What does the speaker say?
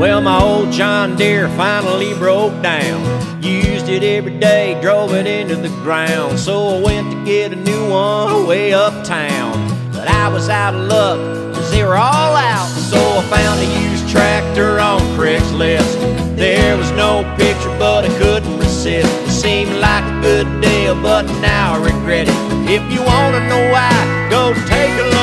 Well, my old John Deere finally broke down. Used it every day, drove it into the ground. So I went to get a new one way uptown. But I was out of luck, 'cause they were all out. So I found a used tractor on Craigslist. There was no picture, but I couldn't resist. It seemed like a good deal, but now I regret it. If you wanna know why, go take a look.